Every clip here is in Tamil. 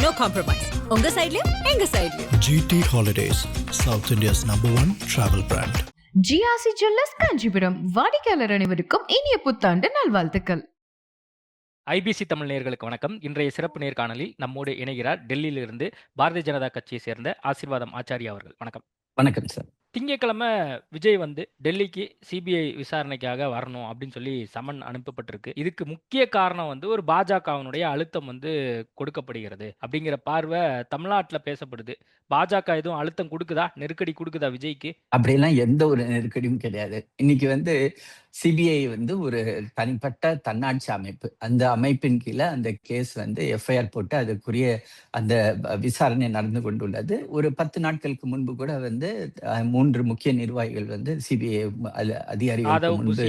No compromise. உங்க சைடுலயும் எங்க சைடுலயும். GT Holidays, South India's #1 travel brand. GRC jewellers Kanchipuram வாடிக்கையாளர் அனைவருக்கும் இனிய புத்தாண்டு நல்வாழ்த்துக்கள். ஐபிசி தமிழ் நேயர்களுக்கு வணக்கம். இன்றைய சிறப்பு நேர்காணலில் நம்மோடு இணைகிறார் டெல்லியிலிருந்து பாரதிய ஜனதா கட்சியை சேர்ந்த ஆசீர்வாதம் ஆச்சாரியா அவர்கள். வணக்கம். வணக்கம் சார். திங்கட்கிழமை விஜய் டெல்லிக்கு சிபிஐ விசாரணைக்காக வரணும் அப்படின்னு சொல்லி சமன் அனுப்பப்பட்டிருக்கு. இதுக்கு முக்கிய காரணம் ஒரு பாஜகவினுடைய அழுத்தம் கொடுக்கப்படுகிறது அப்படிங்கிற பார்வை தமிழ்நாட்டில் பேசப்படுது. பாஜக எதுவும் அழுத்தம் கொடுக்குதா, நெருக்கடி கொடுக்குதா விஜய்க்கு? அப்படியெல்லாம் எந்த ஒரு நெருக்கடியும் கிடையாது. இன்னைக்கு சிபிஐ ஒரு தனிப்பட்ட தன்னாட்சி அமைப்பு. அந்த அமைப்பின் கீழே அந்த கேஸ் எஃப்ஐஆர் போட்டு அதுக்குரிய அந்த விசாரணை நடந்து கொண்டுள்ளது. ஒரு 10 நாட்களுக்கு முன்பு கூட 3 முக்கிய நிர்வாகிகள் சிபிஐ அதிகாரிகளுக்கு முன்பு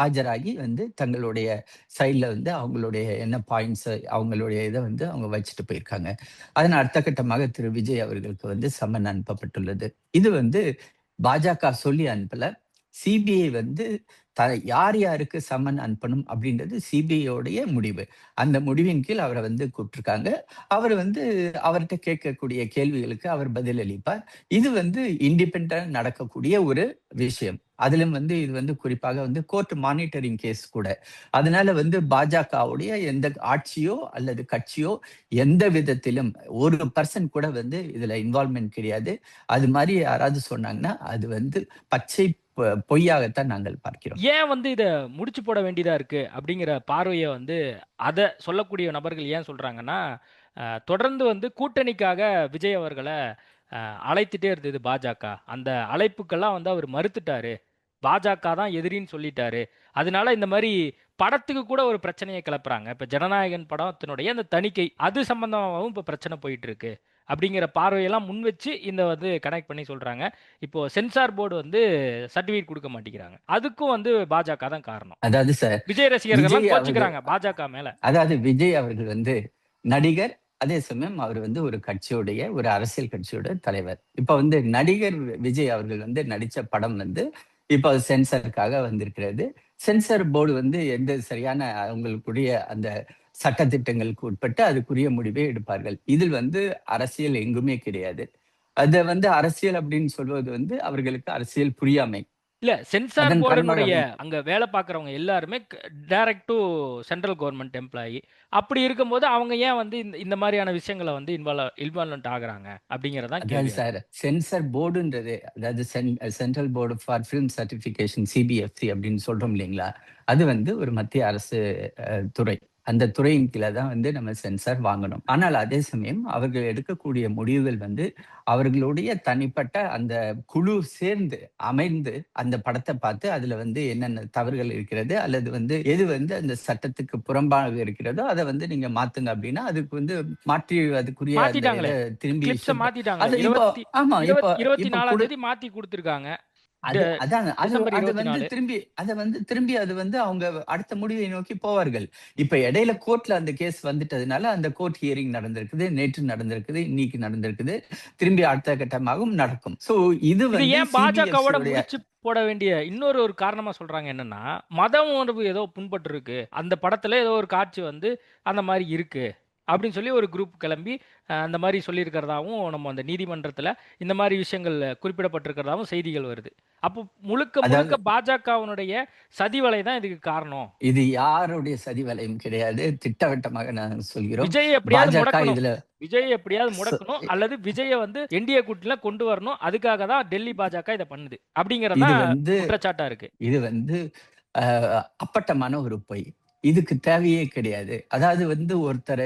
ஆஜராகி தங்களுடைய சைட்ல அவங்களுடைய என்ன பாயிண்ட்ஸ் அவங்களுடைய இதை அவங்க வச்சுட்டு போயிருக்காங்க. அதன் அடுத்த கட்டமாக திரு விஜய் அவர்களுக்கு சம்மன் அனுப்பப்பட்டுள்ளது. இது பாஜக சொல்லி அனுப்பல. சிபிஐ யார் யாருக்கு சம்மன் அனுப்பணும் அப்படின்றது சிபிஐயோடைய முடிவு. அந்த முடிவின் கீழ் அவரை கூப்பிட்டிருக்காங்க. அவர் அவர்கிட்ட கேட்கக்கூடிய கேள்விகளுக்கு அவர் பதில் அளிப்பார். இது இண்டிபெண்டா நடக்கக்கூடிய ஒரு விஷயம். அதிலும் இது குறிப்பாக கோர்ட் மானிட்டரிங் கேஸ் கூட. அதனால பாஜகவுடைய எந்த ஆட்சியோ அல்லது கட்சியோ எந்த விதத்திலும் ஒரு பர்சன் கூட இதுல இன்வால்வ்மெண்ட் கிடையாது. அது மாதிரி யாராவது சொன்னாங்கன்னா அது பச்சை பொய்யாகத்தான் நாங்கள் பார்க்கிறோம். ஏன் இதை முடிச்சு போட வேண்டியதா இருக்கு அப்படிங்கிற பார்வையை அதை சொல்லக்கூடிய நபர்கள் ஏன் சொல்றாங்கன்னா, தொடர்ந்து கூட்டணிக்காக விஜய் அவர்களை அழைத்துட்டே இருந்தது பாஜக. அந்த அழைப்புக்கெல்லாம் அவர் மறுத்துட்டாரு. பாஜக தான் எதிரின்னு சொல்லிட்டாரு. அதனால இந்த மாதிரி படத்துக்கு கூட ஒரு பிரச்சனையை கிளப்புறாங்க. இப்ப ஜனநாயகன் படத்தினுடைய அந்த தணிக்கை அது சம்பந்தமாகவும் இப்ப பிரச்சனை போயிட்டு இருக்கு அப்படிங்கிற பார்வையெல்லாம் முன் வச்சு இந்த கனெக்ட் பண்ணி சொல்றாங்க. இப்போ சென்சார் போர்டு சர்டிபிகேட் கொடுக்க மாட்டேங்கிறாங்க. அதுக்கும் பாஜக தான் காரணம். அதாவது சார், விஜய் ரசிகர்கள் கோச்சுக்கிறாங்க பாஜக மேல. அதாவது விஜய் அவர்கள் நடிகர், அதே சமயம் அவர் ஒரு கட்சியுடைய ஒரு அரசியல் கட்சியோட தலைவர். இப்ப நடிகர் விஜய் அவர்கள் நடிச்ச படம் இப்ப சென்சாருக்காக வந்திருக்கிறது. சென்சார் போர்டு எந்த சரியான அவங்களுக்குரிய அந்த சட்டத்திட்டங்களுக்கு உட்பட்டு அதுக்குரிய முடிவை எடுப்பார்கள். இதில் அரசியல் எங்குமே கிடையாது. அத அரசியல் அப்படின்னு சொல்வது அவர்களுக்கு அரசியல் புரியாமை. இல்ல, சென்சார் போர்டுனுடைய அங்க வேலை பார்க்கறவங்க எல்லாருமே direct to central government employee. அப்படி இருக்கும்போது அவங்க ஏன் இந்த மாதிரியான விஷயங்களை இன்வால்வ்மெண்ட் ஆகுறாங்க அப்படிங்கறதான் கேள்வி சார். சென்சார் போர்டுன்றது, அதாவது central board for film certification, CBFC அப்படின்னு சொல்றோம் இல்லைங்களா, அது ஒரு மத்திய அரசு துறை. அந்த துறையின் கீழே தான் நம்ம சென்சார் வாங்கணும். ஆனால் அதே சமயம் அவர்கள் எடுக்கக்கூடிய முடிவுகள் அவர்களுடைய தனிப்பட்ட அந்த குழு சேர்ந்து அமைந்து அந்த படத்தை பார்த்து அதுல என்னென்ன தவறுகள் இருக்கிறது அல்லது எது அந்த சட்டத்துக்கு புறம்பாக இருக்கிறதோ அதை நீங்க மாத்துங்க அப்படின்னா அதுக்கு மாற்றி அதுக்குரிய திரும்பி ஆமா 24ஆம் தேதி மாத்தி கொடுத்திருக்காங்க. திரும்பி அது அவங்க அடுத்த முடிவை நோக்கி போவார்கள். இப்ப இடையில கோர்ட்ல அந்த கேஸ் வந்துட்டதுனால அந்த கோர்ட் ஹியரிங் நடந்திருக்குது, நேற்று நடந்திருக்குது, இன்னைக்கு நடந்திருக்குது, திரும்பி அடுத்த கட்டமாகவும் நடக்கும். சோ இது ஏன் பாஜகவோட முடிச்சு போட வேண்டிய இன்னொரு காரணமா சொல்றாங்க என்னன்னா, மதம் உணர்வு ஏதோ புண்பட்டு இருக்கு, அந்த படத்துல ஏதோ ஒரு காட்சி அந்த மாதிரி இருக்கு அப்படின்னு சொல்லி ஒரு குரூப் கிளம்பி அந்த மாதிரி சொல்லியிருக்கிறதாவும் நம்ம அந்த நீதிமன்றத்தில் இந்த மாதிரி விஷயங்கள் குறிப்பிடப்பட்டிருக்கிறதாவும் செய்திகள் வருது. அப்போ முழுக்க பாஜகவினுடைய சதிவலை தான் இதுக்கு காரணம். இது யாருடைய சதிவலையும் கிடையாது, திட்டவட்டமாக நான் சொல்கிறோம். விஜய் எப்படியாவது முடக்கணும் அல்லது விஜய என்டிஏ கூட்டணியில கொண்டு வரணும், அதுக்காக தான் டெல்லி பாஜக இதை பண்ணுது அப்படிங்கறத குற்றச்சாட்டா இருக்கு. இது அப்பட்டமான ஒரு பொய். இதுக்கு தேவையே கிடையாது. அதாவது ஒருத்தரை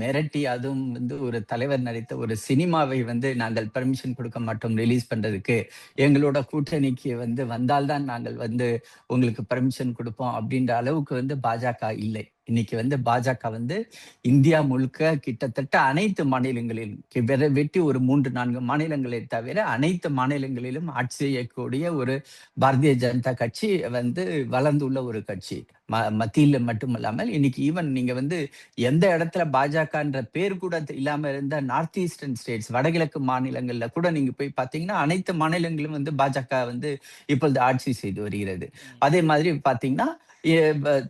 மிரட்டி, அதுவும் ஒரு தலைவர் நடித்த ஒரு சினிமாவை நாங்கள் பெர்மிஷன் கொடுக்க மாட்டோம் ரிலீஸ் பண்றதுக்கு, எங்களோட கூட்டணிக்கு வந்தால்தான் நாங்கள் உங்களுக்கு பெர்மிஷன் கொடுப்போம் அப்படின்ற அளவுக்கு பாஜக இல்லை. இன்னைக்கு பாஜக இந்தியா முழுக்க கிட்டத்தட்ட அனைத்து மாநிலங்களிலும் வெட்டி ஒரு 3-4 மாநிலங்களை தவிர அனைத்து மாநிலங்களிலும் ஆட்சி செய்யக்கூடிய ஒரு பாரதிய ஜனதா கட்சி வளர்ந்துள்ள ஒரு கட்சி. மத்தியில மட்டுமல்லாமல் இன்னைக்கு ஈவன் நீங்க எந்த இடத்துல பாஜகன்ற பேர் கூட இல்லாம இருந்த நார்த் ஈஸ்டர்ன் ஸ்டேட்ஸ், வடகிழக்கு மாநிலங்கள்ல கூட நீங்க போய் பாத்தீங்கன்னா அனைத்து மாநிலங்களும் பாஜக இப்பொழுது ஆட்சி செய்து வருகிறது. அதே மாதிரி பாத்தீங்கன்னா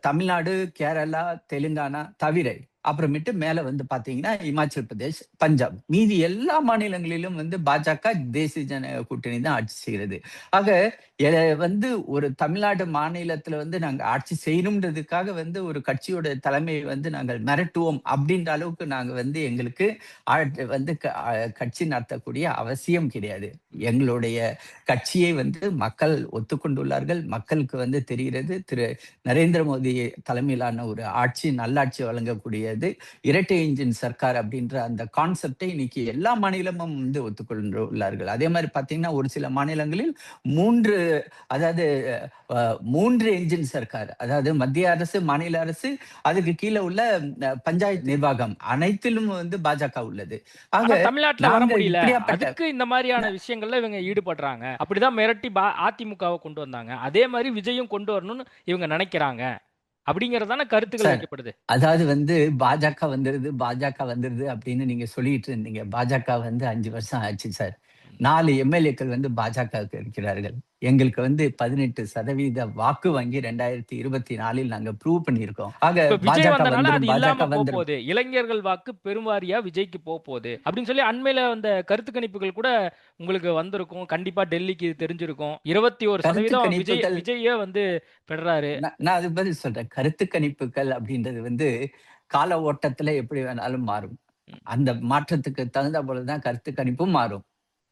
தமிழ்நாடு, கேரளா, தெலுங்கானா தவிர அப்புறமேட்டு மேல வந்து பாத்தீங்கன்னா இமாச்சல் பிரதேஷ், பஞ்சாப். மீதி எல்லா மாநிலங்களிலும் வந்து பாஜக தேசிய ஜன கூட்டணி தான் ஆட்சி செய்கிறது. ஆக வந்து ஒரு தமிழ்நாடு மாநிலத்துல வந்து நாங்க ஆட்சி செய்யணும்ன்றதுக்காக வந்து ஒரு கட்சியோட தலைமையை வந்து நாங்கள் மிரட்டுவோம் அப்படின்ற அளவுக்கு நாங்க வந்து எங்களுக்கு வந்து கட்சி நடத்தக்கூடிய அவசியம் கிடையாது. எங்களுடைய கட்சியை வந்து மக்கள் ஒத்துக்கொண்டுள்ளார்கள். மக்களுக்கு வந்து தெரிகிறது திரு நரேந்திர மோடி தலைமையிலான ஒரு ஆட்சி நல்லாட்சி வழங்கக்கூடியது, இரட்டை இன்ஜின் சர்க்கார் அப்படின்ற அந்த கான்செப்டை இன்னைக்கு எல்லா மாநிலமும் வந்து ஒத்துக்கொண்டுள்ளார்கள். அதே மாதிரி பாத்தீங்கன்னா ஒரு சில மாநிலங்களில் அதாவது 3 என்ஜின் சர்க்கார், அதாவது மத்திய அரசு, மாநில அரசு, அதுக்கு கீழே உள்ள பஞ்சாயத்து நிர்வாகம் அனைத்திலும் வந்து பாஜக உள்ளது. ஆனா தமிழ்நாட்டுல வர முடியல. இப்படியாப்பட்ட அதுக்கு இந்த மாதிரியான விஷயங்கள்ல இவங்க ஈடுபடுறாங்க. அப்படிதான் மிரட்டி அதிமுகவை கொண்டு வந்தாங்க. அதே மாதிரி விஜயும் கொண்டு வரணும்னு இவங்க நினைக்கிறாங்க அப்படிங்கறதான கருத்துக்கள் சார், வைக்கப்படுது. அதாவது வந்து பாஜக வந்துருது அப்படின்னு நீங்க சொல்லிட்டு இருந்தீங்க. பாஜக வந்து 5 வருஷம் ஆச்சு சார். 4 எம்எல்ஏக்கள் வந்து பாஜகவுக்கு இருக்கிறார்கள். எங்களுக்கு வந்து 18% வாக்கு வங்கி 2024 நாங்க ப்ரூவ் பண்ணியிருக்கோம். ஆக இப்ப விஜய் பாஜக வந்தனால அது வந்துரும், இல்லாம பாஜக போக வந்துரும். போகுது. இளைஞர்கள் வாக்கு பெருவாரியா விஜய்க்கு போக போகுது அப்படின்னு சொல்லி அண்மையில வந்த கருத்து கணிப்புகள் கூட உங்களுக்கு வந்திருக்கும். கண்டிப்பா டெல்லிக்கு இது தெரிஞ்சிருக்கும். 21% கணிப்புகள் விஜயே வந்து பெறாரு. நான் அது பதில் சொல்றேன். கருத்து கணிப்புகள் அப்படின்றது வந்து கால ஓட்டத்துல எப்படி வேணாலும் மாறும். அந்த மாற்றத்துக்கு தகுந்த போலதான் கருத்து கணிப்பும் மாறும்.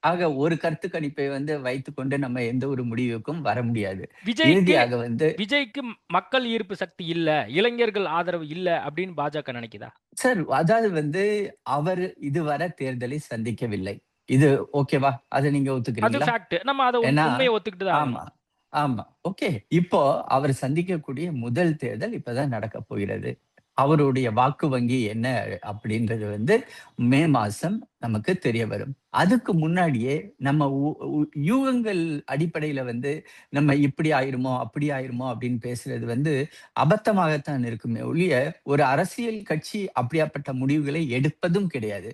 ஆக ஒரு கருத்து கணிப்பை வந்து வைத்துக்கொண்டு நம்ம எந்த ஒரு முடிவுக்கும் வர முடியாது. இறுதியாக வந்து விஜய்க்கு மக்கள் ஈர்ப்பு சக்தி இல்ல, இளைஞர்கள் ஆதரவு இல்ல அப்படின்னு பாஜக நினைக்குதா? சார், அதாவது வந்து அவர் இதுவரை தேர்தலை சந்திக்கவில்லை. இது ஓகேவா? அதை நீங்க அது ஒத்துக்கிறீங்களா? ஃபேக்ட். நம்ம அத ஏன்னா உண்மையை ஒத்துக்கிட்டு தான் ஆமா, ஆமா. ஓகே. இப்போ அவர் சந்திக்கக்கூடிய முதல் தேர்தல் இப்பதான் நடக்க போகிறது. அவருடைய வாக்கு வங்கி என்ன அப்படின்றது வந்து மே மாசம் நமக்கு தெரிய வரும். அதுக்கு முன்னாடியே நம்ம யூகங்கள் அடிப்படையில வந்து நம்ம இப்படி ஆயிருமோ அப்படி ஆயிருமோ அப்படின்னு பேசுறது வந்து அபத்தமாகத்தான் இருக்குமே ஒழிய ஒரு அரசியல் கட்சி அப்படியாப்பட்ட முடிவுகளை எடுப்பதும் கிடையாது.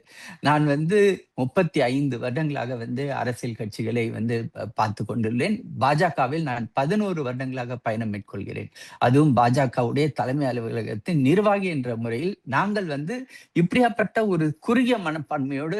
நான் வந்து 35 வருடங்களாக வந்து அரசியல் கட்சிகளை வந்து பார்த்து கொண்டுள்ளேன். பாஜகவில் நான் 11 வருடங்களாக பயணம் மேற்கொள்கிறேன். அதுவும் பாஜகவுடைய தலைமை அலுவலகத்தின் நிர்வாகி என்ற முறையில் நாங்கள் வந்து இப்படியாப்பட்ட ஒரு குறுகிய மனப்பான்மையோடு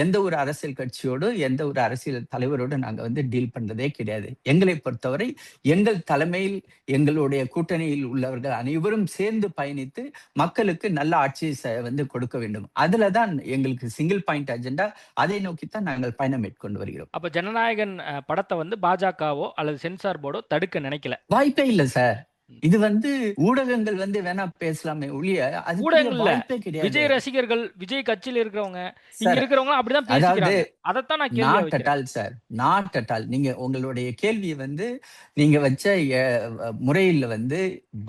எந்த ஒரு அரசியல் கட்சியோடு எந்த ஒரு அரசியல் தலைவரோடு நாங்க வந்து டீல் பண்றதே கிடையாது. எங்களை பொறுத்தவரை எங்கள் தலைமையில் எங்களுடைய கூட்டணியில் உள்ளவர்கள் அனைவரும் சேர்ந்து பயணித்து மக்களுக்கு நல்ல ஆட்சியை வந்து கொடுக்க வேண்டும். அதுலதான் எங்களுக்கு சிங்கிள் பாயிண்ட் அஜெண்டா. அதை நோக்கித்தான் நாங்கள் பயணம் மேற்கொண்டு வருகிறோம். அப்ப ஜனநாயகன் படத்தை வந்து பாஜகவோ அல்லது சென்சார் போர்டோ தடுக்க நினைக்கல. வாய்ப்பே இல்லை சார். இது வந்து ஊடகங்கள் வந்து வேணா பேசலாமே ஒழிய அது வாய்ப்பே கிடையாது. விஜய் ரசிகர்கள், விஜய் கட்சியில இருக்கிறவங்க, இங்க இருக்கிறவங்க அப்படிதான் பேசிக்கிறாங்க. அதத்தான் நான் கேள்வி வைக்கிறேன். Sir, not at all. நீங்க உங்களுடைய கேள்வியை வந்து நீங்க வச்ச முறையில வந்து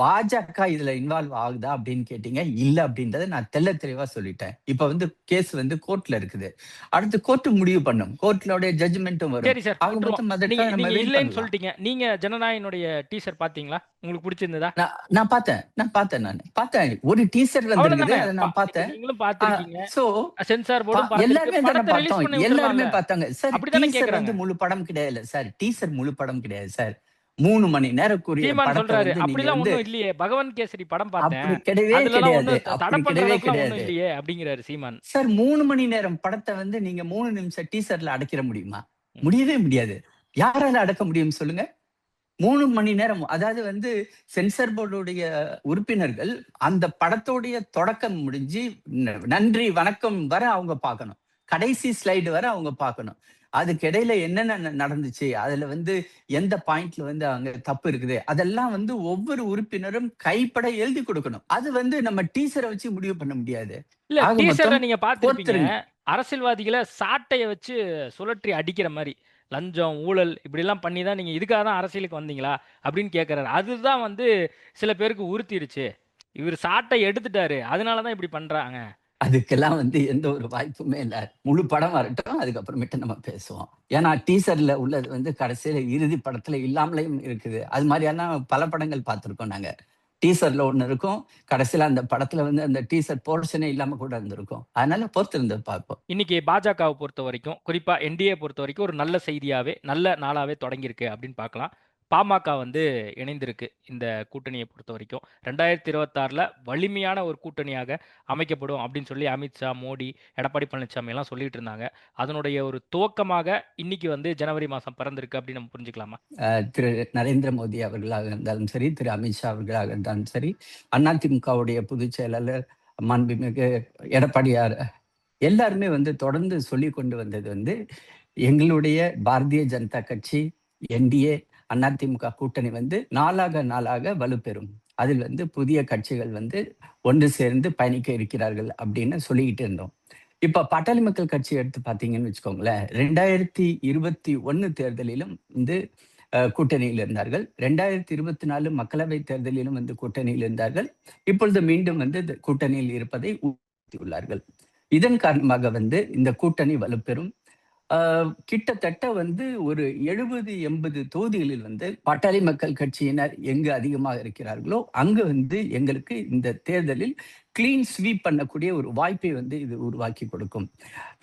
பாஜக இதுல இன்வால்வ் ஆகுதா அப்படின்னு கேட்டீங்க. இல்ல அப்படின்றத நான் தெள்ள தெளிவா சொல்லிட்டேன். இப்ப வந்து கேஸ் வந்து கோர்ட்ல இருக்குது. அடுத்து கோர்ட் முடிவு பண்ணும். கோர்ட்லோட ஜட்ஜ்மெண்ட்டும் வரும். சரி சார், நீங்க இல்லைன்னு சொல்லிட்டீங்க. நீங்க ஜனநாயகனுடைய டீசர் பாத்தீங்களா? உங்களுக்கு பிடிச்சிருந்ததா? நான் பார்த்தேன். ஒரு டீசர் வந்திருக்குது, அதை நான் பார்த்தேன். நீங்களும் பாத்திருக்கீங்க. சோ சென்சார் போர்டும் எல்லாருமே பார்த்தோம். எல்லாருமே பார்த்தாங்க சார். அப்படிதானே டீசர் வந்து முழு படம் கிடையாது சார். டீசர் முழு படம் கிடையாது சார். 3 மணி நேரக்குரிய படத்தை சொல்றாரு. வந்து அப்படிலாம் ஒண்ணும் இல்லையே. பகவான் கேசரி படம் பார்த்தேன். அப்படி கிடையவே கிடையாது. தடை பண்றதுக்கு இல்லையே அப்படிங்கிறாரு சீமான். சார், 3 மணி நேரம் படத்தை வந்து நீங்க 3 நிமிஷம் டீசர்ல அடக்கிற முடியுமா? முடியவே முடியாது. யாரால அடக்க முடியும் சொல்லுங்க? 3 மணி நேரம். அதாவது வந்து சென்சார் போர்டுடைய உறுப்பினர்கள் அந்த படத்தோடைய தொடக்கம் முடிஞ்சு நன்றி வணக்கம் வர அவங்க பார்க்கணும். கடைசி ஸ்லைடு வர அவங்க பார்க்கணும். அதுக்கு இடையில என்னென்ன நடந்துச்சு, அதுல வந்து எந்த பாயிண்ட்ல வந்து அங்க தப்பு இருக்குது, அதெல்லாம் வந்து ஒவ்வொரு உறுப்பினரும் கைப்பட எழுதி கொடுக்கணும். அது வந்து நம்ம டீசரை வச்சு முடிவு பண்ண முடியாது. இல்ல, டீசர்ல நீங்க பாத்துருப்பீங்க, அரசியல்வாதிகளை சாட்டைய வச்சு சுழற்றி அடிக்கிற மாதிரி லஞ்சம், ஊழல் இப்படி எல்லாம் பண்ணி தான் நீங்க இதுக்காக தான் அரசியலுக்கு வந்தீங்களா அப்படின்னு கேட்கறாரு. அதுதான் வந்து சில பேருக்கு உறுத்திருச்சு. இவர் சாட்டை எடுத்துட்டாரு, அதனாலதான் இப்படி பண்றாங்க. அதுக்கெல்லாம் வந்து எந்த ஒரு வாய்ப்புமே இல்லை. முழு படம் வரட்டும், அதுக்கப்புறமேட்டு நம்ம பேசுவோம். ஏன்னா டீசர்ல உள்ளது வந்து கடைசியில இறுதி படத்துல இல்லாமலேயும் இருக்குது. அது மாதிரியான பல படங்கள் பார்த்திருக்கோம் நாங்க. டீசர்ல ஒண்ணு இருக்கும், கடைசியில அந்த படத்துல வந்து அந்த டீசர் போர்ஷனே இல்லாம கூட இருந்திருக்கும். அதனால பொறுத்திருந்து பார்ப்போம். இன்னைக்கு பாஜகவை பொறுத்த வரைக்கும், குறிப்பா என்டிஏ பொறுத்த வரைக்கும் ஒரு நல்ல செய்தியாவே, நல்ல நாளாவே தொடங்கியிருக்கு அப்படின்னு பார்க்கலாம். பாமக வந்து இணைந்திருக்கு இந்த கூட்டணியை பொறுத்த வரைக்கும். 2026ல வலிமையான ஒரு கூட்டணியாக அமைக்கப்படும் அப்படின்னு சொல்லி அமித்ஷா, மோடி, எடப்பாடி பழனிசாமி எல்லாம் சொல்லிட்டு இருந்தாங்க. அதனுடைய ஒரு துவக்கமாக இன்னைக்கு வந்து ஜனவரி மாதம் பிறந்திருக்கு அப்படின்னு நம்ம புரிஞ்சுக்கலாமா? திரு நரேந்திர மோடி அவர்களாக இருந்தாலும் சரி, திரு அமித்ஷா அவர்களாக இருந்தாலும் சரி, அதிமுகவுடைய பொதுச் செயலாளர் மாண்புமிகு எடப்பாடியார் எல்லாருமே வந்து தொடர்ந்து சொல்லி கொண்டு வந்தது வந்து எங்களுடைய பாரதிய ஜனதா கட்சி, என்டிஏ, அதிமுக கூட்டணி வந்து நாளாக வலுப்பெறும். அதில் வந்து புதிய கட்சிகள் வந்து ஒன்று சேர்ந்து பயணிக்க இருக்கிறார்கள் அப்படின்னு சொல்லிக்கிட்டு இருந்தோம். இப்ப பாட்டாளி மக்கள் கட்சி எடுத்து பார்த்தீங்கன்னு வச்சுக்கோங்களேன், 2021 தேர்தலிலும் வந்து கூட்டணியில் இருந்தார்கள். 2024 மக்களவை தேர்தலிலும் வந்து கூட்டணியில் இருந்தார்கள். இப்பொழுது மீண்டும் வந்து கூட்டணியில் இருப்பதை உறுதியுள்ளார்கள். இதன் காரணமாக வந்து இந்த கூட்டணி வலுப்பெறும். கிட்டத்தட்ட வந்து ஒரு 70-80 தொகுதிகளில் வந்து பாட்டாளி மக்கள் கட்சியினர் எங்கு அதிகமாக இருக்கிறார்களோ அங்கு வந்து எங்களுக்கு இந்த தேர்தலில் கிளீன் ஸ்வீப் பண்ணக்கூடிய ஒரு வாய்ப்பை வந்து இது உருவாக்கி கொடுக்கும்.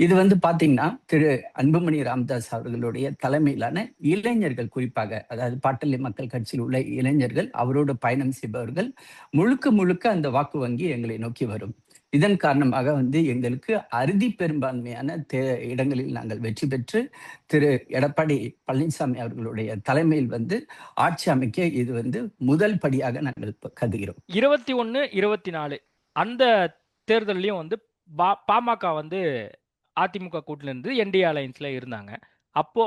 இது வந்து பாத்தீங்கன்னா திரு அன்புமணி ராமதாஸ் அவர்களுடைய தலைமையிலான இளைஞர்கள், குறிப்பாக அதாவது பாட்டாளி மக்கள் கட்சியில் உள்ள இளைஞர்கள், அவரோடு பயணம் செய்பவர்கள் முழுக்க அந்த வாக்கு வங்கி எங்களை நோக்கி வரும். இதன் காரணமாக வந்து எங்களுக்கு அறுதி பெரும்பான்மையான இடங்களில் நாங்கள் வெற்றி பெற்று திரு எடப்பாடி பழனிசாமி அவர்களுடைய தலைமையில் வந்து ஆட்சி அமைக்க இது வந்து முதல் படியாக நாங்கள் கருதுகிறோம். 21, 24 அந்த தேர்தலையும் வந்து பாமக வந்து அதிமுக கூட்டில இருந்து என்டிஏ அலையன்ஸ்ல இருந்தாங்க. அப்போ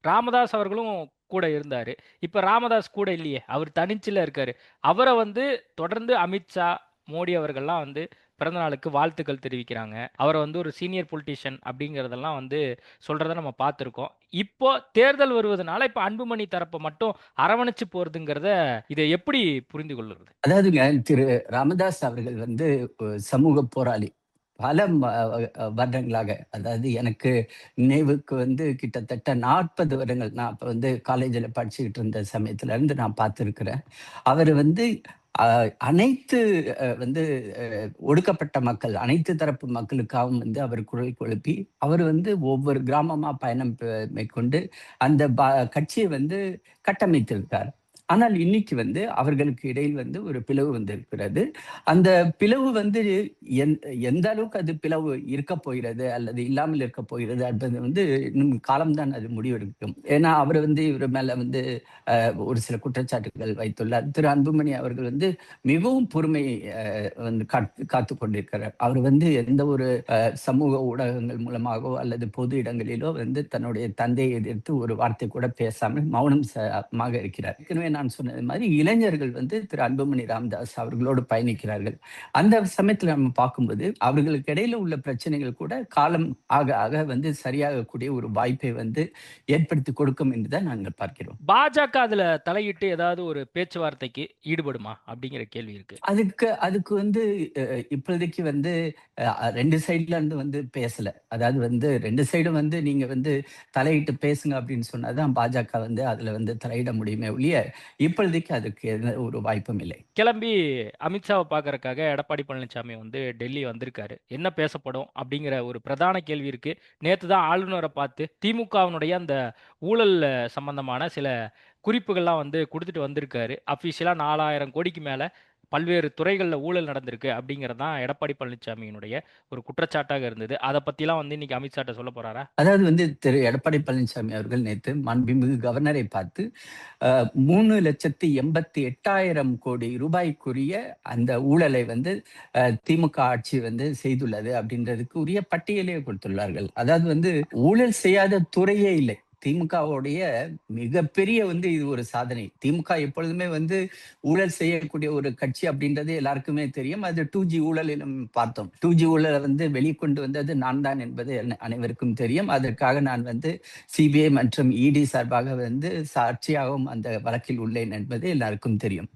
ராமதாஸ் அவர்களும் கூட இருந்தாரு. இப்ப ராமதாஸ் கூட இல்லையே, அவர் தனிச்சுல இருக்காரு. அவரை வந்து தொடர்ந்து அமித்ஷா, மோடி அவர்கள்லாம் வந்து பிறந்த நாளுக்கு வாழ்த்துக்கள் தெரிவிக்கிறாங்க. அவரை வந்து ஒரு சீனியர் பொலிட்டிஷியன் அப்படிங்கிறதெல்லாம் வந்து சொல்றதை நம்ம பார்த்துருக்கோம். இப்போ தேர்தல் வருவதனால இப்ப அன்புமணி தரப்பை மட்டும் அரவணைச்சு போறதுங்கிறத இதை எப்படி புரிந்து கொள்ளுறது? அதாவதுங்க, திரு ராமதாஸ் அவர்கள் வந்து சமூக போராளி. பல வருடங்களாக, அதாவது எனக்கு நினைவுக்கு வந்து கிட்டத்தட்ட 40 வருடங்கள், நான் அப்ப வந்து காலேஜில் படிச்சுக்கிட்டு இருந்த சமயத்துல இருந்து நான் பார்த்துருக்கிறேன். அவர் வந்து அனைத்து வந்து ஒடுக்கப்பட்ட மக்கள், அனைத்து தரப்பு மக்களுக்காகவும் வந்து அவர் குரல் எழுப்பி அவர் வந்து ஒவ்வொரு கிராமமா பயணம் மேற்கொண்டு அந்த கட்சியை வந்து கட்டமைத்திருக்கார். ஆனால் இன்னைக்கு வந்து அவர்களுக்கு இடையில் வந்து ஒரு பிளவு வந்திருக்கிறது. அந்த பிளவு வந்து எந்த அளவுக்கு அது பிளவு இருக்க போகிறது அல்லது இல்லாமல் இருக்க போகிறது என்பது வந்து இன்னும் காலம்தான் அது முடிவெடுக்கும். ஏன்னா அவர் வந்து இவர் மேல வந்து ஒரு சில குற்றச்சாட்டுகள் வைத்துள்ளார். திரு அன்புமணி அவர்கள் வந்து மிகவும் பொறுமை வந்து காத்து கொண்டிருக்கிறார். அவர் வந்து எந்த ஒரு சமூக ஊடகங்கள் மூலமாகவோ அல்லது பொது இடங்களிலோ வந்து தன்னுடைய தந்தையை எதிர்த்து ஒரு வார்த்தை கூட பேசாமல் மௌனமாக இருக்கிறார். ஏற்கனவே நான் சொன்னது மாதிரி இளைஞர்கள் வந்து திரு அன்புமணி ராமதாஸ் அவர்களோடு பயணிக்கிறார்கள். அந்த சமயத்துல நம்ம பார்க்கும்போது அவர்களுக்கு இடையில உள்ள பிரச்சனைகள் கூட காலம் ஆக வந்து சரியாகக்கூடிய ஒரு வாய்ப்பை வந்து ஏற்படுத்தி கொடுக்கும் என்றுதான் நாங்கள் பார்க்கிறோம். பாஜக அதுல தலையிட்டு ஏதாவது ஒரு பேச்சுவார்த்தைக்கு ஈடுபடுமா அப்படிங்கிற கேள்வி இருக்கு. அதுக்கு வந்து இப்போதைக்கு வந்து 2 சைட்ல இருந்து வந்து பேசல. அதாவது வந்து 2 சைடும் வந்து நீங்க வந்து தலையிட்டு பேசுங்க அப்படின்னு சொன்னாதான் பாஜக வந்து அதுல வந்து தலையிட முடியுமே ஒழிய இப்போதைக்கு அதுக்கு எந்த ஒரு வாய்ப்பும் இல்லை. கிளம்பி அமித்ஷாவை பார்க்கறதுக்காக எடப்பாடி பழனிசாமி வந்து டெல்லி வந்திருக்காரு. என்ன பேசப்படும் அப்படிங்கிற ஒரு பிரதான கேள்வி இருக்கு. நேத்து தான் ஆளுநரை பார்த்து திமுகவினுடைய அந்த ஊழல் சம்பந்தமான சில குறிப்புகள்லாம் வந்து கொடுத்துட்டு வந்திருக்காரு. அஃபிஷியலா 4000 கோடிக்கு மேல பல்வேறு துறைகளில் ஊழல் நடந்திருக்கு அப்படிங்கிறது தான் எடப்பாடி பழனிசாமியினுடைய ஒரு குற்றச்சாட்டாக இருந்தது. அதை பற்றிலாம் வந்து இன்னைக்கு அமித்ஷாட்ட சொல்ல போறாரா? அதாவது வந்து திரு எடப்பாடி பழனிசாமி அவர்கள் நேற்று மாண்புமிகு கவர்னரை பார்த்து 3,88,000 கோடி ரூபாய்க்குரிய அந்த ஊழலை வந்து திமுக ஆட்சி வந்து செய்துள்ளது அப்படின்றதுக்கு உரிய பட்டியலே கொடுத்துள்ளார்கள். அதாவது வந்து ஊழல் செய்யாத துறையே இல்லை. திமுகவுடைய மிகப்பெரிய வந்து இது ஒரு சாதனை. திமுக எப்பொழுதுமே வந்து ஊழல் செய்யக்கூடிய ஒரு கட்சி அப்படின்றது எல்லாருக்குமே தெரியும். அது 2G ஊழலிலும் பார்த்தோம். 2G ஊழலை வந்து வெளிக்கொண்டு வந்தது நான் தான் என்பது அனைவருக்கும் தெரியும். அதற்காக நான் வந்து சிபிஐ மற்றும் இடி சார்பாக வந்து சாட்சியாகவும் அந்த வழக்கில் உள்ளேன் என்பது எல்லாருக்கும் தெரியும்.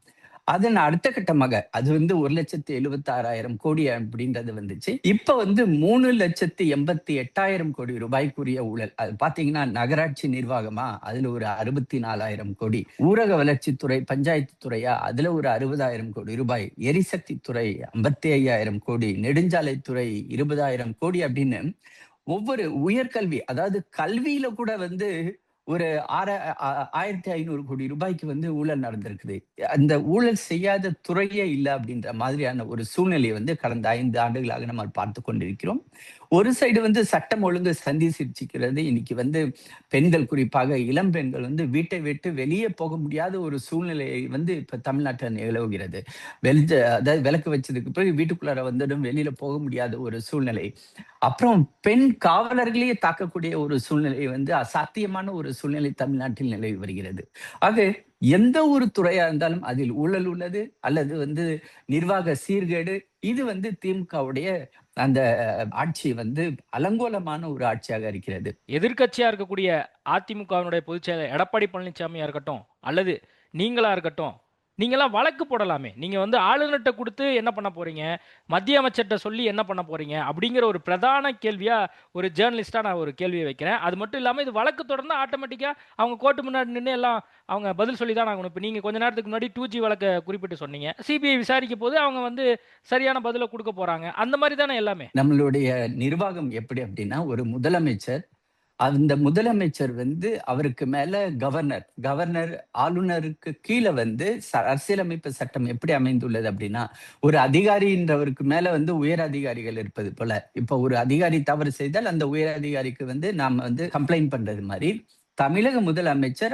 அதன் அடுத்த கட்டமாக அது வந்து 1,76,000 கோடி அப்படின்றது வந்துச்சு. இப்ப வந்து 3,88,000 கோடி ரூபாய்க்குரிய ஊழல். அது பாத்தீங்கன்னா நகராட்சி நிர்வாகமா, அதுல ஒரு 64,000 கோடி, ஊரக வளர்ச்சித்துறை பஞ்சாயத்து துறையா, அதுல ஒரு 60,000 கோடி ரூபாய், எரிசக்தி துறை 55,000 கோடி, நெடுஞ்சாலைத்துறை 20,000 கோடி அப்படின்னு ஒவ்வொரு உயர்கல்வி, அதாவது கல்வியில கூட வந்து ஒரு 1500 கோடி ரூபாய்க்கு வந்து ஊழல் நடந்திருக்குது. அந்த ஊழல் செய்யாத துறையே இல்லை அப்படின்ற மாதிரியான ஒரு சூழ்நிலையை வந்து கடந்த 5 ஆண்டுகளாக நம்ம பார்த்து கொண்டிருக்கிறோம். ஒரு சைடு வந்து சட்டம் ஒழுங்கு சந்தி சிரிச்சுக்கிறது. இன்னைக்கு வந்து பெண்கள், குறிப்பாக இளம் பெண்கள் வந்து வீட்டை விட்டு வெளியே போக முடியாத ஒரு சூழ்நிலையை வந்து இப்ப தமிழ்நாட்டில் நிலவுகிறது. அதாவது விளக்கு வச்சதுக்கு பிறகு வீட்டுக்குள்ளார வந்துடும், வெளியில போக முடியாத ஒரு சூழ்நிலை. அப்புறம் பெண் காவலர்களையே தாக்கக்கூடிய ஒரு சூழ்நிலை வந்து அசாத்தியமான ஒரு சூழ்நிலை தமிழ்நாட்டில் நிலவி வருகிறது. ஆக எந்த ஒரு துறையா இருந்தாலும் அதில் ஊழல் உள்ளது அல்லது வந்து நிர்வாக சீர்கேடு, இது வந்து திமுகவுடைய அந்த ஆட்சி வந்து அலங்கோலமான ஒரு ஆட்சியாக இருக்கிறது. எதிர்க்கட்சியா இருக்கக்கூடிய அதிமுகவினுடைய பொதுச் செயலர் எடப்பாடி பழனிசாமியா இருக்கட்டும், அல்லது நீங்களா இருக்கட்டும், நீங்களாம் வழக்கு போடலாமே. நீங்க வந்து ஆளுநர்கிட்ட கொடுத்து என்ன பண்ண போறீங்க, மத்திய அமைச்சர்கிட்ட சொல்லி என்ன பண்ண போறீங்க அப்படிங்கிற ஒரு பிரதான கேள்வியா ஒரு ஜேர்னலிஸ்டா நான் ஒரு கேள்வியை வைக்கிறேன். அது மட்டும் இல்லாம இது வழக்கு தொடர்ந்து ஆட்டோமேட்டிக்கா அவங்க கோர்ட்டு முன்னாடி நின்று எல்லாம் அவங்க பதில் சொல்லி தான் ஆகணும். இப்போ நீங்க கொஞ்ச நேரத்துக்கு முன்னாடி 2G வழக்கை குறிப்பிட்டு சொன்னீங்க. சிபிஐ விசாரிக்க போது அவங்க வந்து சரியான பதிலை கொடுக்க போறாங்க. அந்த மாதிரி தானே எல்லாமே. நம்மளுடைய நிர்வாகம் எப்படி அப்படின்னா, ஒரு முதலமைச்சர், அந்த முதலமைச்சர் வந்து அவருக்கு மேல கவர்னர் ஆளுநருக்கு கீழே வந்து அரசியலமைப்பு சட்டம் எப்படி அமைந்துள்ளது அப்படின்னா, ஒரு அதிகாரின்றவருக்கு மேல வந்து உயர் அதிகாரிகள் இருப்பது போல. இப்ப ஒரு அதிகாரி தவறு செய்தால் அந்த உயர் அதிகாரிக்கு வந்து நாம வந்து கம்ப்ளைண்ட் பண்றது மாதிரி, தமிழக முதலமைச்சர்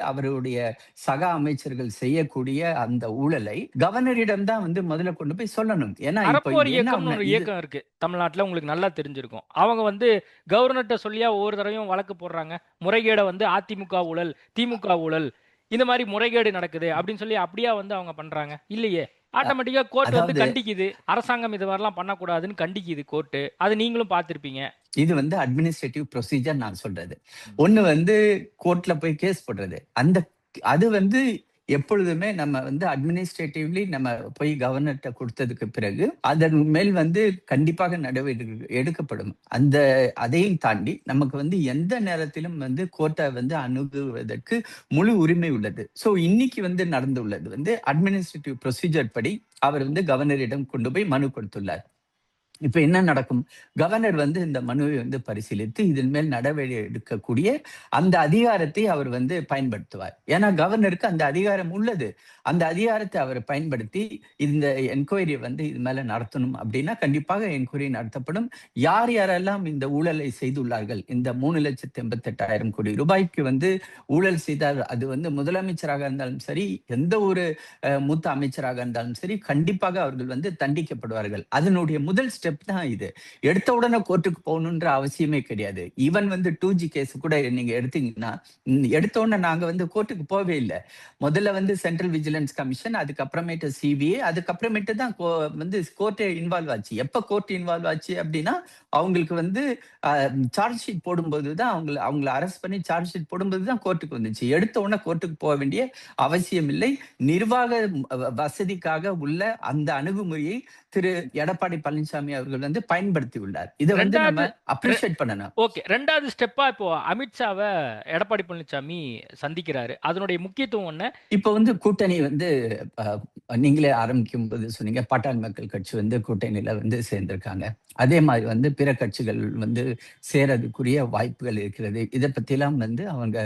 அவருடைய சக அமைச்சர்கள் செய்யக்கூடிய அந்த ஊழலை கவர்னரிடம் தான் வந்து முதல்ல கொண்டு போய் சொல்லணும். ஏன்னா அறப்போர் இயக்கம்னு ஒரு இயக்கம் இருக்கு தமிழ்நாட்டுல, உங்களுக்கு நல்லா தெரிஞ்சிருக்கும். அவங்க வந்து கவர்னர்கிட்ட சொல்லியா ஒவ்வொரு தடவையும் வழக்கு போடுறாங்க. முறைகேடை வந்து அதிமுக ஊழல், திமுக ஊழல், இந்த மாதிரி முறைகேடு நடக்குது அப்படின்னு சொல்லி அப்படியா வந்து அவங்க பண்றாங்க? இல்லையே. ஆட்டோமேட்டிக்கா கோர்ட் வந்து கண்டிக்குது. அரசாங்கம் இது மாதிரிலாம் பண்ணக்கூடாதுன்னு கண்டிக்குது கோர்ட்டு. அது நீங்களும் பார்த்திருப்பீங்க. இது வந்து அட்மினிஸ்ட்ரேட்டிவ் ப்ரொசீஜர் நான் சொல்றது. ஒண்ணு வந்து கோர்ட்ல போய் கேஸ் போடுறது. அது வந்து எப்பொழுதுமே நம்ம வந்து அட்மினிஸ்ட்ரேட்டிவ்லி நம்ம போய் கவர்னர்கிட்ட கொடுத்ததுக்கு பிறகு அதன் மேல் வந்து கண்டிப்பாக நடவடிக்கை எடுக்கப்படும். அதையும் தாண்டி நமக்கு வந்து எந்த நேரத்திலும் வந்து கோர்ட்டை வந்து அணுகுவதற்கு முழு உரிமை உள்ளது. சோ இன்னைக்கு வந்து நடந்துள்ளது வந்து அட்மினிஸ்ட்ரேட்டிவ் ப்ரொசீஜர் படி அவர் வந்து கவர்னரிடம் கொண்டு போய் மனு கொடுத்துள்ளார். இப்ப என்ன நடக்கும்? கவர்னர் வந்து இந்த மனுவை வந்து பரிசீலித்து இதன் மேல் நடவடிக்கை எடுக்கக்கூடிய அந்த அதிகாரத்தை அவர் வந்து பயன்படுத்துவார். ஏன்னா கவர்னருக்கு அந்த அதிகாரம் உள்ளது. அந்த அதிகாரத்தை அவர் பயன்படுத்தி இந்த என்கொயரி வந்து இது மேல நடத்தணும் அப்படின்னா கண்டிப்பாக என்கொயரி நடத்தப்படும். யாரெல்லாம் இந்த ஊழலை செய்துள்ளார்கள், இந்த 3,88,000 கோடி ரூபாய்க்கு வந்து ஊழல் செய்தார், அது வந்து முதலமைச்சராக இருந்தாலும் சரி, எந்த ஒரு மூத்த அமைச்சராக இருந்தாலும் சரி, கண்டிப்பாக அவர்கள் வந்து தண்டிக்கப்படுவார்கள். அதனுடைய முதல் ஸ்டெப் தான் இது. எடுத்த உடனே கோர்ட்டுக்கு போகணுன்ற அவசியமே கிடையாது. ஈவன் வந்து 2G கேஸ் கூட நீங்க எடுத்தீங்கன்னா, எடுத்த உடனே நாங்க வந்து கோர்ட்டுக்கு போவே இல்லை. முதல்ல வந்து சென்ட்ரல் விஜிலன்ஸ் கமிஷன், அதுக்கப்புறமேட்டு சிபிஐ, அதுக்கப்புறமேட்டு தான் வந்து கோர்ட்டே இன்வால்வ் ஆச்சு. எப்ப கோர்ட் இன்வால்வ் ஆச்சு அப்படின்னா, அவங்களுக்கு வந்து சார்ஜ் ஷீட் போடும்போது தான் அவங்களை அரெஸ்ட் பண்ணி சார்ஜ் ஷீட் போடும்போது தான் கோர்ட்டுக்கு வந்துச்சு. எடுத்த உடனே கோர்ட்டுக்கு போக வேண்டிய அவசியம் இல்லை. நிர்வாக வசதிக்காக உள்ள அந்த அணுகுமுறையை திரு எடப்பாடி பழனிசாமி அவர்கள் வந்து பயன்படுத்தி உள்ளார். இதை வந்து நம்ம அப்ரிஷியேட் பண்ணணும். ஓகே, ரெண்டாவது ஸ்டெப்பா இப்போ அமித்ஷாவை எடப்பாடி பழனிசாமி சந்திக்கிறாரு. அதனுடைய முக்கியத்துவம் என்ன? இப்ப வந்து கூட்டணி வந்து நீங்களே ஆரம்பிக்கும் போது சொன்னீங்க, பாட்டாளி மக்கள் கட்சி வந்து கூட்டணியில வந்து சேர்ந்திருக்காங்க. அதே மாதிரி வந்து பிற கட்சிகள் வந்து சேரதுக்குரிய வாய்ப்புகள் இருக்கிறது. இதை பத்தி எல்லாம் வந்து அவங்க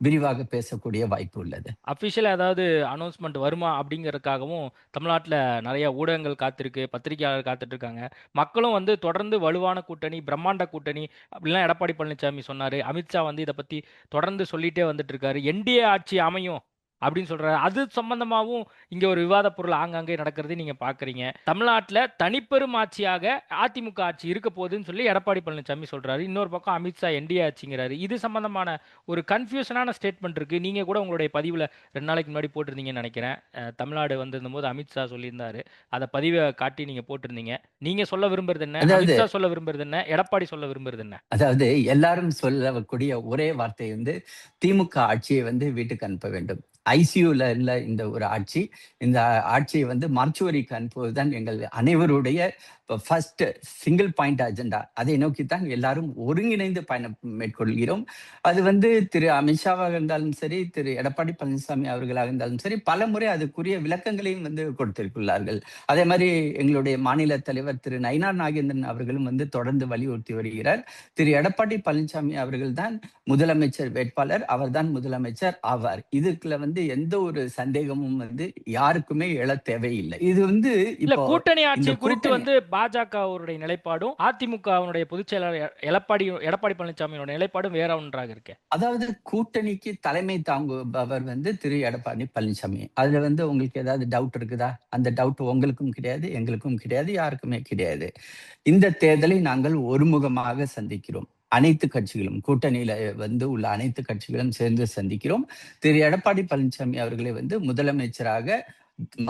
விரிவாக பேசக்கூடிய வாய்ப்பு உள்ளது. அபிஷியலா ஏதாவது அனௌன்ஸ்மெண்ட் வருமா அப்படிங்கறதுக்காகவும் தமிழ்நாட்டுல நிறைய ஊடகங்கள் காத்திருக்கு, பத்திரிகையாளர் காத்துட்டு இருக்காங்க. மக்களும் வந்து தொடர்ந்து வலுவான கூட்டணி, பிரம்மாண்ட கூட்டணி அப்படிலாம் எடப்பாடி பழனிசாமி சொன்னாரு. அமித்ஷா வந்து இதை பத்தி தொடர்ந்து சொல்லிட்டே வந்துட்டு இருக்காரு. என்டிஏ ஆட்சி அமையும் அப்படின்னு சொல்றாரு. அது சம்பந்தமாகவும் இங்க ஒரு விவாத பொருள் ஆங்காங்கே நடக்கிறது நீங்க பாக்குறீங்க. தமிழ்நாட்டுல தனிப்பெரும் ஆட்சியாக அதிமுக ஆட்சி இருக்க போகுதுன்னு சொல்லி எடப்பாடி பழனிசாமி சொல்றாரு. இன்னொரு பக்கம் அமித்ஷா என்டிஏ ஆட்சிங்கிறாரு. இது சம்பந்தமான ஒரு கன்ஃபியூஷனான ஸ்டேட்மெண்ட் இருக்கு. நீங்க கூட உங்களுடைய பதிவுல 2 நாளைக்கு முன்னாடி போட்டிருந்தீங்கன்னு நினைக்கிறேன். தமிழ்நாடு வந்திருந்த போது அமித்ஷா சொல்லியிருந்தாரு. அதை பதிவை காட்டி நீங்க போட்டிருந்தீங்க. நீங்க சொல்ல விரும்புறது என்ன? அமித்ஷா சொல்ல விரும்புறது என்ன? எடப்பாடி சொல்ல விரும்புறது என்ன? அதாவது எல்லாரும் சொல்லக்கூடிய ஒரே வார்த்தை வந்து திமுக ஆட்சியை வந்து வீட்டுக்கு அனுப்ப வேண்டும். ஐசியூல இல்ல இந்த ஒரு ஆட்சி. இந்த ஆட்சியை வந்து மார்ச்சுவரிக்கு அனுப்புவதுதான் எங்கள் அனைவருடைய ஃபர்ஸ்ட் சிங்கிள் பாயிண்ட் அஜெண்டா. அதை நோக்கித்தான் எல்லாரும் ஒருங்கிணைந்து பயணம் மேற்கொள்கிறோம். அது வந்து திரு அமித்ஷாவாக இருந்தாலும் சரி, திரு எடப்பாடி பழனிசாமி அவர்களாக இருந்தாலும் சரி, பல முறை அதுக்குரிய விளக்கங்களையும் வந்து கொடுத்திருக்கிறார்கள். அதே மாதிரி எங்களுடைய மாநில தலைவர் திரு நயினார் நாகேந்திரன் அவர்களும் வந்து தொடர்ந்து வலியுறுத்தி வருகிறார். திரு எடப்பாடி பழனிசாமி அவர்கள் தான் முதலமைச்சர் வேட்பாளர், அவர்தான் முதலமைச்சர் ஆவார். இதுக்குள்ள வந்து எந்த ஒரு சந்தேகமும் வந்து யாருக்குமே எழ தேவையில்லை. இது வந்து இல்ல இப்போ கூட்டணி ஆட்சி இந்த குறித்து கூட்டணி வந்து பாஜகவுடைய நிலைப்பாடும் அதிமுகவினுடைய பொதுச் செயலாளர் எடப்பாடி பழனிசாமியோட நிலைப்பாடும் வேற ஒன்றாக இருக்கு. அதாவது கூட்டணிக்கு தலைமை தாங்குபவர் வந்து திரு எடப்பாடி பழனிசாமி. அதுல வந்து உங்களுக்கு ஏதாவது டவுட் இருக்குதா? அந்த டவுட் உங்களுக்கும் கிடையாது, எங்களுக்கும் கிடையாது, யாருக்குமே கிடையாது. இந்த தேர்தலை நாங்கள் ஒருமுகமாக சந்திக்கிறோம். அனைத்து கட்சிகளும் கூட்டணியில வந்து உள்ள அனைத்து கட்சிகளும் சேர்ந்து சந்திக்கிறோம். திரு எடப்பாடி பழனிசாமி அவர்களை வந்து முதலமைச்சராக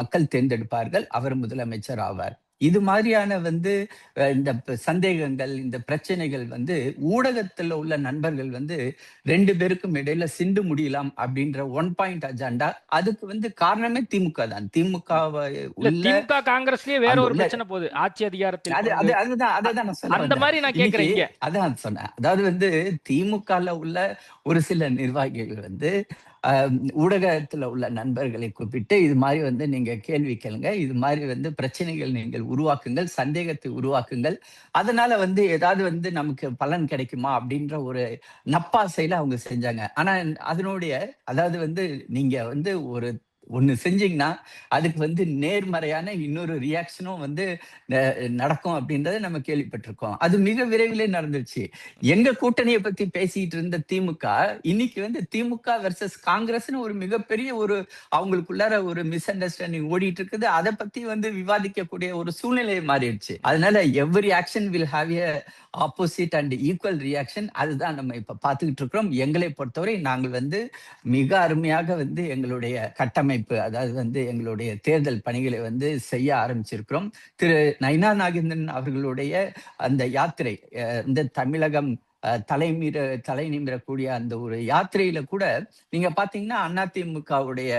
மக்கள் தேர்ந்தெடுப்பார்கள், அவர் முதலமைச்சர் ஆவார். இது மாதிரியான வந்து இந்த சந்தேகங்கள், இந்த பிரச்சனைகள் வந்து ஊடகத்துல உள்ள நண்பர்கள் வந்து 2 பேருக்கும் இடையில சிண்டு முடியலாம் அப்படின்ற 1 பாயிண்ட் அஜெண்டா. அதுக்கு வந்து காரணமே திமுக தான். திமுக காங்கிரஸ்லயே வேற ஒரு பிரச்சனை போகுது, ஆட்சி அதிகாரத்தில் அதுதான் நான் சொல்ல அந்த மாதிரி நான் கேக்குறேன். இங்க அதான் சொன்னேன். அதாவது வந்து திமுகல உள்ள ஒரு சில நிர்வாகிகள் வந்து ஊடகத்துல உள்ள நண்பர்களை கூப்பிட்டு இது மாதிரி வந்து நீங்க கேள்வி கேளுங்க, இது மாதிரி வந்து பிரச்சனைகள் நீங்கள் உருவாக்குங்கள், சந்தேகத்தை உருவாக்குங்கள், அதனால வந்து ஏதாவது வந்து நமக்கு பலன் கிடைக்குமா அப்படின்ற ஒரு நப்பாசையில அவங்க செஞ்சாங்க. ஆனா அதனுடைய அதாவது வந்து நீங்க வந்து ஒண்ணு செஞ்சீங்கன்னா அதுக்கு வந்து நேர்மறையான இன்னொரு ரியாக்ஷனும் வந்து நடக்கும் அப்படின்றத நம்ம கேள்விப்பட்டிருக்கோம். அது மிக விரைவிலே நடந்துருச்சு. எங்க கூட்டணியை பத்தி பேசிட்டு இருந்த திமுக இன்னைக்கு வந்து திமுக வெர்சஸ் காங்கிரஸ்னு ஒரு மிகப்பெரிய ஒரு அவங்களுக்குள்ளார ஒரு மிஸ் அண்டர்ஸ்டாண்டிங் ஓடிட்டு இருக்குது. அதை பத்தி வந்து விவாதிக்கக்கூடிய ஒரு சூழ்நிலை மாறிடுச்சு. அதனால every action will have a opposite and equal reaction. அதுதான் நம்ம இப்ப பார்த்துக்கிட்டு இருக்கிறோம். எங்களை பொறுத்தவரை நாங்கள் வந்து மிக அருமையாக வந்து எங்களுடைய கட்டமைப்பு, அதாவது வந்து எங்களுடைய தேர்தல் பணிகளை வந்து செய்ய ஆரம்பிச்சிருக்கிறோம். திரு நயினார் நாகேந்திரன் அவர்களுடைய அந்த யாத்திரை, இந்த தமிழகம் தலை நிமிரக்கூடிய அந்த ஒரு யாத்திரையில கூட நீங்க பாத்தீங்கன்னா அதிமுகவுடைய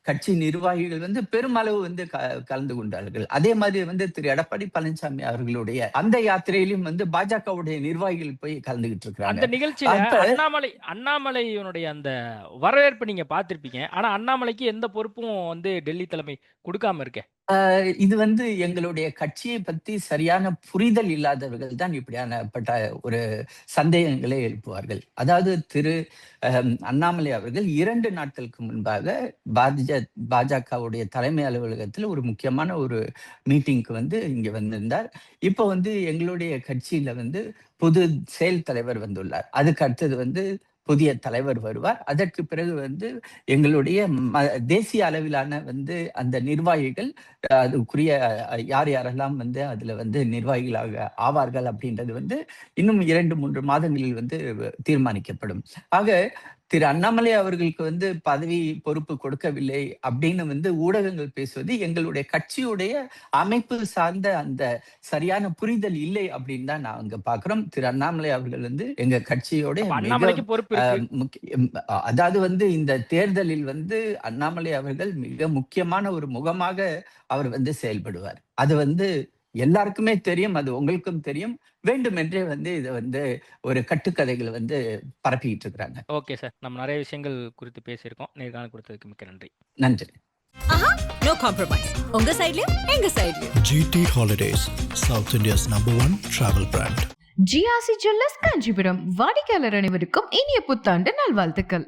கட்சி நிர்வாகிகள் வந்து பெருமளவு வந்து கலந்து கொண்டார்கள். அதே மாதிரி வந்து திரு எடப்பாடி பழனிசாமி அவர்களுடைய அந்த யாத்திரையிலும் வந்து பாஜகவுடைய நிர்வாகிகள் போய் கலந்துகிட்டு இருக்காங்க. அந்த நிகழ்ச்சியில அண்ணாமலையினுடைய அந்த வரவேற்பு நீங்க பார்த்திருப்பீங்க. ஆனா அண்ணாமலைக்கு எந்த பொறுப்பும் வந்து டெல்லி தலைமை கொடுக்காம இருக்க. இது வந்து எங்களுடைய கட்சியை பத்தி சரியான புரிதல் இல்லாதவர்கள் தான் இப்படியானப்பட்ட ஒரு சந்தேகங்களை எழுப்புவார்கள். அதாவது திரு அண்ணாமலை அவர்கள் 2 நாட்களுக்கு முன்பாக பாஜகவுடைய தலைமை அலுவலகத்தில் ஒரு முக்கியமான ஒரு மீட்டிங்க்கு வந்து இங்க வந்திருந்தார். இப்போ வந்து எங்களுடைய கட்சியில வந்து புது செயல் தலைவர் வந்துள்ளார். அதுக்கு அடுத்தது வந்து புதிய தலைவர் வருவார். அதற்கு பிறகு வந்து எங்களுடைய தேசிய அளவிலான வந்து அந்த நிர்வாகிகள் அதுக்குரிய யாரெல்லாம் வந்து அதுல வந்து நிர்வாகிகளாக ஆவார்கள் அப்படின்றது வந்து இன்னும் 2-3 மாதங்களில் வந்து தீர்மானிக்கப்படும். ஆக திரு அண்ணாமலை அவர்களுக்கு வந்து பதவி பொறுப்பு கொடுக்கவில்லை அப்படின்னு வந்து ஊடகங்கள் பேசுவது எங்களுடைய கட்சியுடைய அமைப்பு சார்ந்த அந்த சரியான புரிதல் இல்லை அப்படின்னு தான் நான் அங்க பாக்குறோம். திரு அண்ணாமலை அவர்கள் வந்து எங்க கட்சியோட அதாவது வந்து இந்த தேர்தலில் வந்து அண்ணாமலை அவர்கள் மிக முக்கியமான ஒரு முகமாக அவர் வந்து செயல்படுவார். அது வந்து எல்லாருக்குமே தெரியும், அது உங்களுக்கும் தெரியும். வேண்டுமென்றே வந்து இதை வந்து ஒரு கட்டுக்கதைகளை வந்து பரப்பிக்கிட்டு இருக்கிறாங்க. ஓகே சார், நம்ம நிறைய விஷயங்கள் குறித்து பேசியிருக்கோம். நேர்காணல் கொடுத்ததுக்கு மிக்க நன்றி. நன்றி. No compromise. உங்க சைடுலயும் எங்க சைடுலயும். GT Holidays, South India's #1 travel brand. GRC jewellers Kanchipuram வாடிக்கையாளர் அனைவருக்கும் இனிய புத்தாண்டு நல்வாழ்த்துக்கள்.